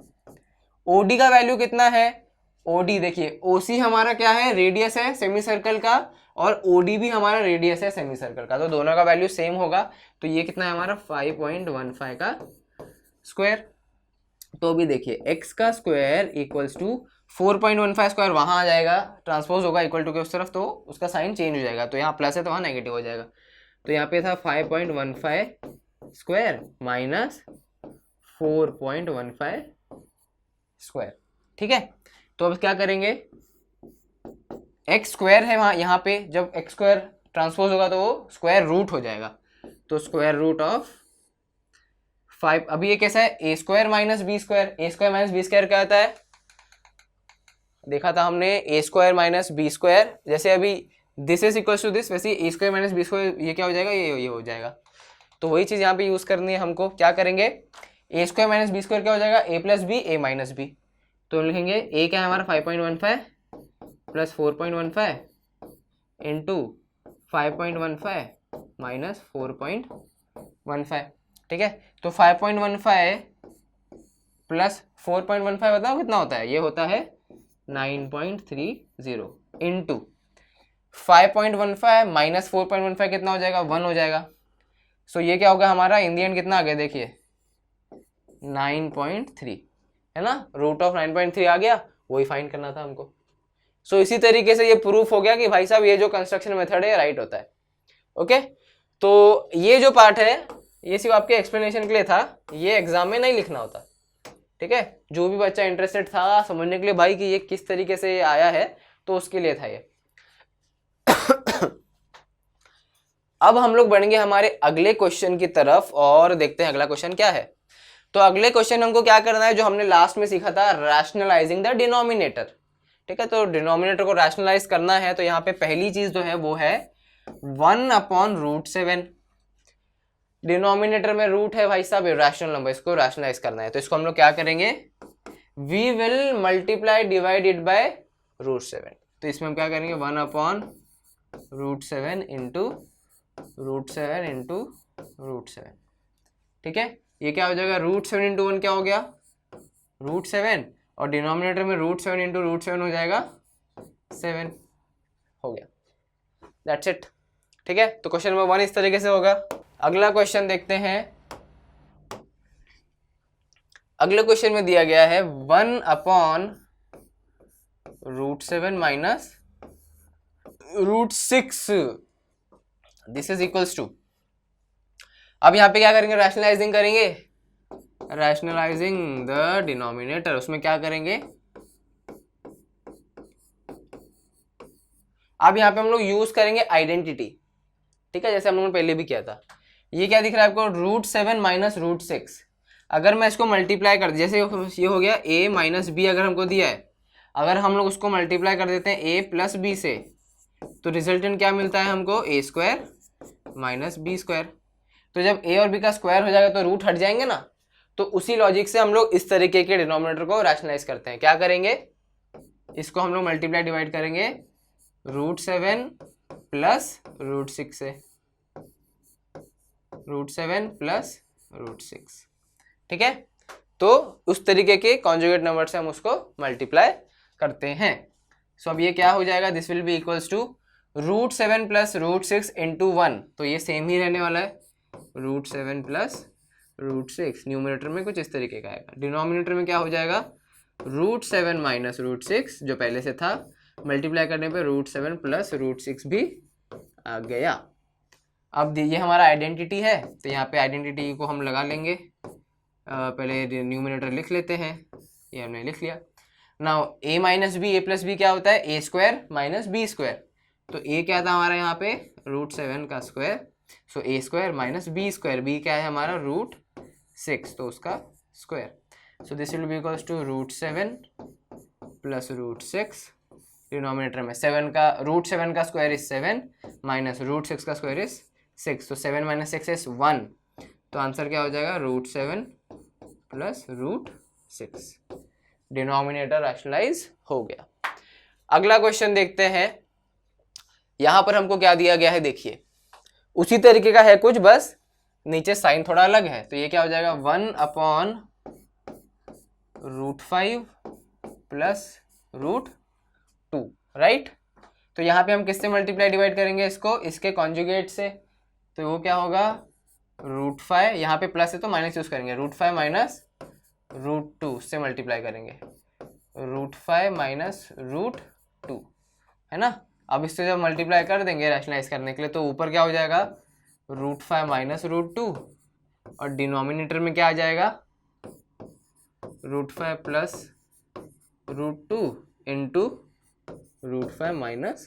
OD का वैल्यू कितना है, OD देखिए OC हमारा क्या है, रेडियस है सेमी सर्कल का, और OD भी हमारा रेडियस है सेमी सर्कल का, तो दोनों का वैल्यू सेम होगा, तो ये कितना है हमारा 5.15 का स्क्वायर। तो अभी देखिए x का स्क्वायर इक्वल्स टू 4.15 स्क्वायर, वहां आ जाएगा, ट्रांसपोज होगा इक्वल टू के उस तरफ, तो उसका साइन चेंज हो जाएगा, तो यहाँ प्लस है तो वहाँ नेगेटिव हो जाएगा, तो यहाँ पे था 5.15 स्क्वायर माइनस 4.15 स्क्वायर, ठीक है। तो अब क्या करेंगे, एक्स स्क्वायर है वहाँ, यहाँ पे जब एक्स स्क्वायर ट्रांसपोज होगा तो वो स्क्वायर रूट हो जाएगा, तो स्क्वायर रूट ऑफ 5, अभी ये कैसा है, ए square minus B square, A square minus B square क्या आता है, देखा था हमने, A square minus B square, जैसे अभी this is equal to this, वैसे A square minus B square ये क्या हो जाएगा, ये हो जाएगा, तो वही चीज़ यहाँ पे यूज़ करनी है हमको। क्या करेंगे, ए स्क्वायर माइनस बी स्क्वायर क्या हो जाएगा, ए प्लस बी, ए माइनस बी, तो लिखेंगे ए क्या है हमारा 5.15 प्लस 4.15 इंटू 5.15 माइनस 4.15, ठीक है। तो 5.15 प्लस 4.15 बताओ कितना होता है, ये होता है 9.30 इंटू 5.15 माइनस 4.15 कितना हो जाएगा, 1 हो जाएगा, सो ये क्या होगा हमारा, इन दी एंड कितना आ गया, देखिए 9.3, है ना, रूट ऑफ 9.3 आ गया, वही फाइंड करना था हमको। सो इसी तरीके से ये प्रूफ हो गया कि भाई साहब ये जो कंस्ट्रक्शन मेथड है राइट होता है। ओके, तो ये जो पार्ट है ये सिर्फ आपके एक्सप्लेनेशन के लिए था, ये एग्जाम में नहीं लिखना होता, ठीक है। जो भी बच्चा इंटरेस्टेड था समझने के लिए भाई कि ये किस तरीके से आया है, तो उसके लिए था ये। अब हम लोग बढ़ेंगे हमारे अगले क्वेश्चन की तरफ और देखते हैं अगला क्वेश्चन क्या है। तो अगले क्वेश्चन हमको क्या करना है, जो हमने लास्ट में सीखा था, रैशनलाइजिंग द डिनोमिनेटर, ठीक है। तो डिनोमिनेटर को रैशनलाइज करना है, तो यहाँ पे पहली चीज जो है वो है 1/√7। डिनोमिनेटर में रूट है भाई साहब, रैशनल नंबर, इसको रैशनलाइज करना है, तो इसको हम लोग क्या करेंगे, we will multiply divided by √7। तो इसमें हम क्या करेंगे, 1/√7 इंटू √7 इंटू √7, ठीक है। ये क्या हो जाएगा, √7 इंटू 1 क्या हो गया, √7, और डिनोमिनेटर में √7 इंटू √7 हो जाएगा 7, हो गया, दैट्स इट, ठीक है। तो क्वेश्चन नंबर 1 इस तरीके से होगा। अगला क्वेश्चन देखते हैं। अगले क्वेश्चन में दिया गया है 1/√7 minus √6, this is equals to, अब यहाँ पे क्या करेंगे, रैशनलाइजिंग करेंगे, रैशनलाइजिंग द डिनोमिनेटर, उसमें क्या करेंगे, अब यहाँ पे हम लोग यूज करेंगे आइडेंटिटी, ठीक है, जैसे हम लोगों ने पहले भी किया था। ये क्या दिख रहा है आपको, √7 माइनस √6, अगर मैं इसको मल्टीप्लाई कर, जैसे ये हो गया a माइनस बी, अगर हमको दिया है, अगर हम लोग उसको मल्टीप्लाई कर देते हैं a प्लस बी से, तो रिजल्टेंट क्या मिलता है हमको, a square minus B square. तो जब a और b का स्क्वायर हो जाएगा तो रूट हट जाएंगे ना, तो उसी लॉजिक से हम लोग इस तरीके के डिनोमिनेटर को रैशनलाइज करते हैं। क्या करेंगे, इसको हम लोग मल्टीप्लाई डिवाइड करेंगे √7 प्लस √6 से, √7 प्लस √6, ठीक है। तो उस तरीके के कॉन्जुगेट नंबर से हम उसको मल्टीप्लाई करते हैं। सो अब ये क्या हो जाएगा, this will be equals to √7 plus √6 into 1, तो ये सेम ही रहने वाला है, √7 प्लस √6। न्यूमरेटर में कुछ इस तरीके का आएगा, डिनोमिनेटर में क्या हो जाएगा, √7 माइनस √6 जो पहले से था, मल्टीप्लाई करने पे √7 प्लस √6 भी आ गया। अब ये हमारा आइडेंटिटी है, तो यहाँ पे आइडेंटिटी को हम लगा लेंगे। पहले न्यूमरेटर लिख लेते हैं, ये हमने लिख लिया। Now a minus B, A plus B क्या होता है, a square minus B square. तो a क्या था हमारा यहाँ पे, √7 का square, so a square minus B square, b क्या है हमारा √6, तो उसका square. So this will be equals to √7 plus √6, denominator में 7 का √7 का स्क्वायर इज 7 माइनस √6 का स्क्वायर इज 6, तो 7 माइनस 6 इज 1, तो आंसर क्या हो जाएगा, √7 प्लस √6। डिनोमिनेटर रैशनलाइज हो गया। अगला क्वेश्चन देखते हैं। यहां पर हमको क्या दिया गया है, देखिए उसी तरीके का है कुछ, बस नीचे साइन थोड़ा अलग है। तो ये क्या हो जाएगा, 1/√5 प्लस √2, राइट। तो यहाँ पे हम किससे मल्टीप्लाई डिवाइड करेंगे इसको, इसके कॉन्जुगेट से, तो वो क्या होगा, √5, यहाँ पे प्लस है तो माइनस यूज करेंगे, √5 माइनस √2 से मल्टीप्लाई करेंगे, √5 माइनस √2, है ना। अब इससे जब मल्टीप्लाई कर देंगे रैशनलाइज करने के लिए, तो ऊपर क्या हो जाएगा, √5 माइनस √2, और डिनोमिनेटर में क्या आ जाएगा, √5 प्लस √2 इंटू √5 माइनस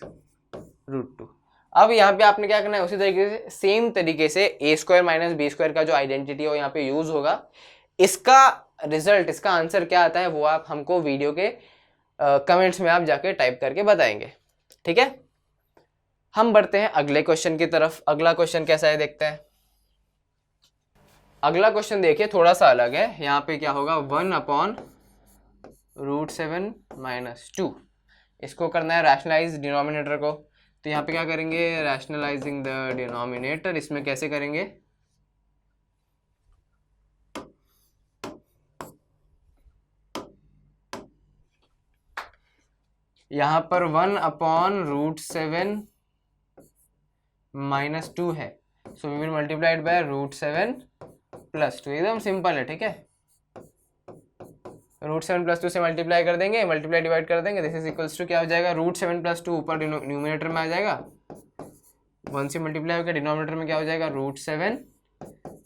√2। अब यहाँ पे आपने क्या करना है, उसी तरीके से सेम तरीके से a square minus B square का जो आइडेंटिटी हो यहाँ पे यूज होगा। इसका रिजल्ट, इसका आंसर क्या आता है वो आप हमको वीडियो के कमेंट्स में आप जाके टाइप करके बताएंगे, ठीक है। हम बढ़ते हैं अगले क्वेश्चन की तरफ। अगला क्वेश्चन कैसा है देखते हैं। अगला क्वेश्चन देखिए थोड़ा सा अलग है। यहाँ पे क्या होगा, 1/√7 माइनस 2, इसको करना है रैशनलाइज डिनोमिनेटर को। तो यहाँ पे क्या करेंगे, रैशनलाइजिंग द डिनोमिनेटर, इसमें कैसे करेंगे, यहाँ पर 1/√7 माइनस 2 है, so we will multiplied by √7 plus 2, एकदम सिंपल है, ठीक है। √7 प्लस 2 से मल्टीप्लाई कर देंगे, मल्टीप्लाई डिवाइड कर देंगे, दिस इज इक्वल्स टू क्या हो जाएगा, √7 प्लस 2 ऊपर न्यूमिनेटर में आ जाएगा, 1 से मल्टीप्लाई होकर डिनोमिनेटर में क्या हो जाएगा, √7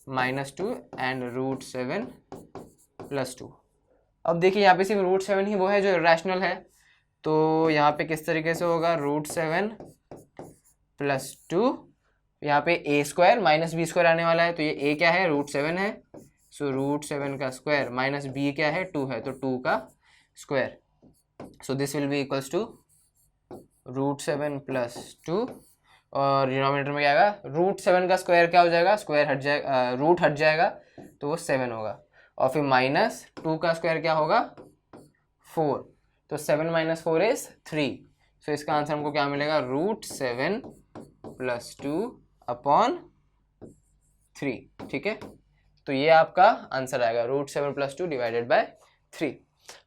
माइनस 2 एंड √7 प्लस 2। अब देखिए यहाँ पे सिर्फ √7 ही वो है जो रैशनल है, तो यहाँ पे किस तरीके से होगा, √7 प्लस 2, यहाँ पे a square minus B square आने वाला है, तो ये a क्या है, √7 है, सो √7 का स्क्वायर माइनस b क्या है, 2 है, तो 2 का square, so this will be equals to √7 plus 2, और डिनोमिनेटर में क्या आएगा, √7 का स्क्वायर क्या हो जाएगा, स्क्वायर हट जाएगा, रूट हट जाएगा, तो वो 7 होगा, और फिर माइनस 2 का स्क्वायर क्या होगा, 4, तो 7 माइनस 4 इज 3, सो इसका आंसर हमको क्या मिलेगा, √7 प्लस 2/3, ठीक है। तो ये आपका आंसर आएगा, √7 plus 2 divided by 3।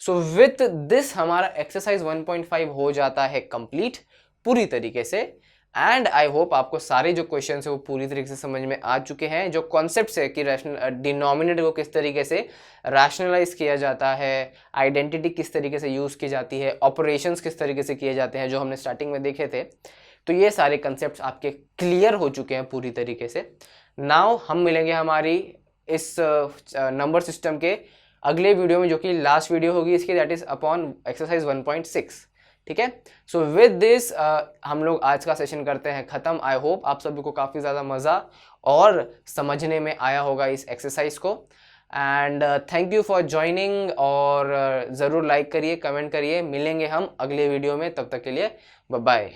So with this हमारा एक्सरसाइज 1.5 हो जाता है कंप्लीट पूरी तरीके से, एंड आई होप आपको सारे जो क्वेश्चन है वो पूरी तरीके से समझ में आ चुके हैं। जो कॉन्सेप्ट्स है कि डिनोमिनेटर को किस तरीके से रैशनलाइज किया जाता है, आइडेंटिटी किस तरीके से यूज की जाती है, ऑपरेशंस किस तरीके से किए जाते हैं, जो हमने स्टार्टिंग में देखे थे, तो ये सारे कंसेप्ट्स आपके क्लियर हो चुके हैं पूरी तरीके से। नाउ हम मिलेंगे हमारी इस नंबर सिस्टम के अगले वीडियो में, जो कि लास्ट वीडियो होगी इसकी, दैट इज अपॉन एक्सरसाइज 1.6, ठीक है। सो विद दिस हम लोग आज का सेशन करते हैं खत्म। आई होप आप सभी को काफ़ी ज़्यादा मज़ा और समझने में आया होगा इस एक्सरसाइज को, and thank you for joining, और ज़रूर लाइक करिए, कमेंट करिए। मिलेंगे हम अगले वीडियो में, तब तक के लिए बाय बाय।